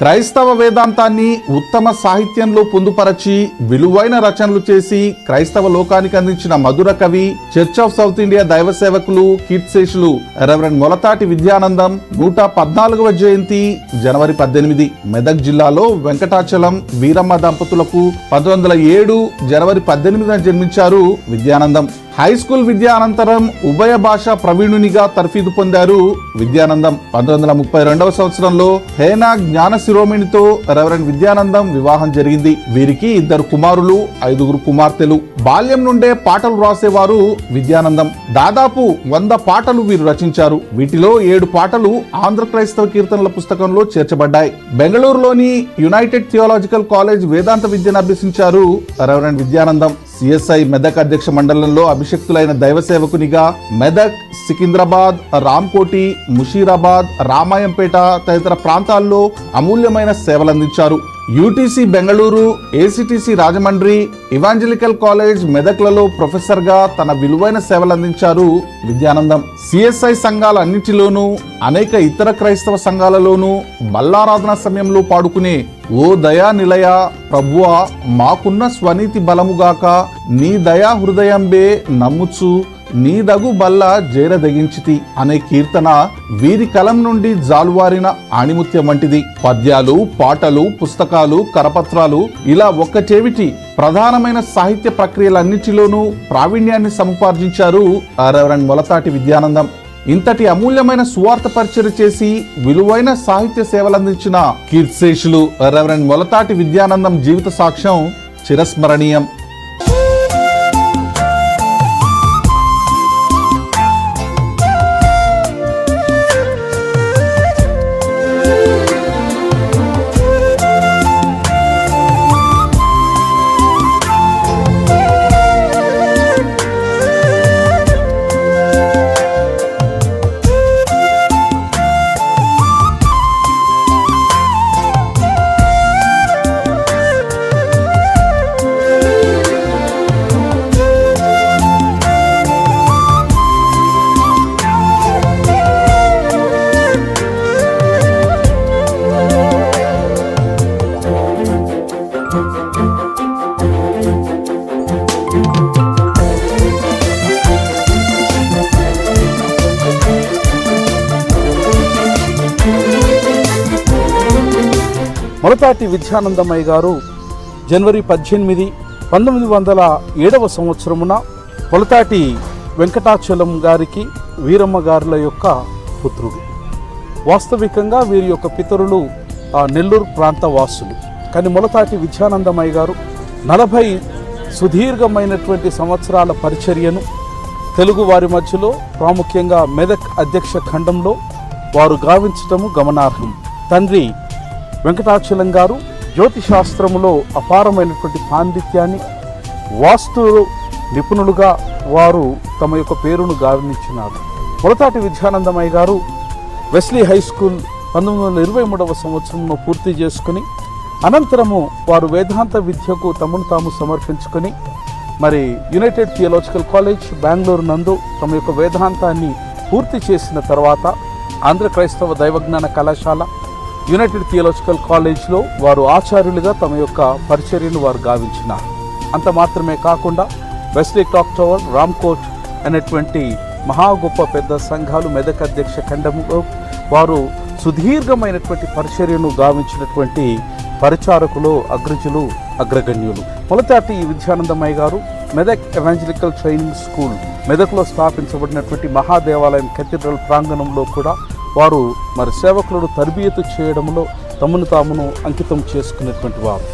క్రైస్తవ వేదాంతాన్ని ఉత్తమ సాహిత్యంలో పొందుపరచి విలువైన రచనలు చేసి క్రైస్తవ లోకానికి అందించిన మధుర కవి, చర్చ్ ఆఫ్ సౌత్ ఇండియా దైవ సేవకులు, కీర్తిశేషులు రెవరెండ్ మొలతాటి విద్యానందం 114వ జయంతి జనవరి 18. మెదక్ జిల్లాలో వెంకటాచలం వీరమ్మ దంపతులకు 1907 జనవరి 18న జన్మించారు విద్యానందం. హై స్కూల్ విద్యా అనంతరం ఉభయ భాషా ప్రవీణునిగా తర్ఫీదు పొందారు విద్యానందం. 1932వ సంవత్సరంలో హేనా జ్ఞాన శిరోమణితో రెవరెండ్ విద్యానందం వివాహం జరిగింది. వీరికి 2 కుమారులు, 5 కుమార్తెలు. బాల్యం నుండే పాటలు రాసేవారు విద్యానందం. దాదాపు 100 పాటలు వీరు రచించారు. వీటిలో 7 పాటలు ఆంధ్ర క్రైస్తవ కీర్తనల పుస్తకంలో చేర్చబడ్డాయి. బెంగళూరులోని యునైటెడ్ థియాలజికల్ కాలేజ్ వేదాంత విద్యను అభ్యసించారు రెవరెండ్ విద్యానందం. సిఎస్ఐ మెదక్ అధ్యక్ష మండలంలో అభిషక్తులైన దైవ సేవకునిగా మెదక్, సికింద్రాబాద్, రామ్కోటి, ముషీరాబాద్, రామాయంపేట తదితర ప్రాంతాల్లో అమూల్యమైన సేవలందించారు. UTC Bengaluru, ACTC Rajahmundry, evangelical college మెదక్లలో ప్రొఫెసర్ గా తన విలువైన సేవలందించారు విద్యానందం. సిఎస్ఐ సంఘాలన్నిటిలోనూ, అనేక ఇతర క్రైస్తవ సంఘాలలోనూ బల్లారాధన సమయంలో పాడుకునే ఓ దయా నిలయ ప్రభువా మాకున్న స్వనీతి బలముగాక నీ దయా హృదయంబే నమ్ముచు నీ దగు బల్ల జేరదగించితి అనే కీర్తన వీరి కలం నుండి జాలువారిన ఆణిముత్యం వంటిది. పద్యాలు, పాటలు, పుస్తకాలు, కరపత్రాలు ఇలా ఒక్క చెవిటి ప్రధానమైన సాహిత్య ప్రక్రియలన్నిటిలోనూ ప్రావీణ్యాన్ని సముపార్జించారు రెవరెండ్ మొలతాటి విద్యానందం. ఇంతటి అమూల్యమైన సువార్త పరిచయం చేసి విలువైన సాహిత్య సేవలందించిన కీర్తిశేషులు రెవరెండ్ మొలతాటి విద్యానందం జీవిత సాక్ష్యం చిరస్మరణీయం. మొలతాటి విద్యానందమయ్య గారు జనవరి 18, 1907వ సంవత్సరమున మొలతాటి వెంకటాచలం గారికి, వీరమ్మ గారుల యొక్క పుత్రుడు. వాస్తవికంగా వీరి యొక్క పితరులు నెల్లూరు ప్రాంత వాసులు. కానీ మొలతాటి విద్యానందమయ్య గారు 40 సుదీర్ఘమైనటువంటి సంవత్సరాల పరిచర్యను తెలుగు వారి మధ్యలో, ప్రాముఖ్యంగా మెదక్ అధ్యక్ష ఖండంలో వారు గావించటము గమనార్హం. తండ్రి వెంకటాచలం గారు జ్యోతిశాస్త్రములో అపారమైనటువంటి పాండిత్యాన్ని, వాస్తు నిపుణులుగా వారు తమ యొక్క పేరును గావించినారు. మొలతాటి విద్యానందమయ్య గారు వెస్లీ హై స్కూల్ 1923వ సంవత్సరంలో పూర్తి చేసుకుని అనంతరము వారు వేదాంత విద్యకు తమను తాము సమర్పించుకొని మరి యునైటెడ్ థియాలజికల్ కాలేజ్ బెంగళూరు నందు తమ యొక్క వేదాంతాన్ని పూర్తి చేసిన తర్వాత ఆంధ్ర క్రైస్తవ దైవజ్ఞాన కళాశాల, యునైటెడ్ థియాలజికల్ కాలేజ్లో వారు ఆచార్యులుగా తమ యొక్క పరిచర్యను వారు గావించినారు. అంత మాత్రమే కాకుండా వెస్లీ క్లాక్ టవర్, రామ్కోట్ అనేటువంటి మహా గొప్ప పెద్ద సంఘాలు మెదక్ అధ్యక్ష ఖండంలో వారు సుదీర్ఘమైనటువంటి పరిచర్యను గావించినటువంటి పరిచారకులు, అగ్రజులు, అగ్రగణ్యులు. మొలతాటి విద్యానందమయ్య గారు మెదక్ ఎవాంజలికల్ ట్రైనింగ్ స్కూల్ మెదక్లో స్థాపించబడినటువంటి మహాదేవాలయం కేథడ్రల్ ప్రాంగణంలో కూడా వారు మరి సేవకులను తర్బియతు చేయడంలో తమను తామును అంకితం చేసుకునేటువంటి వారు.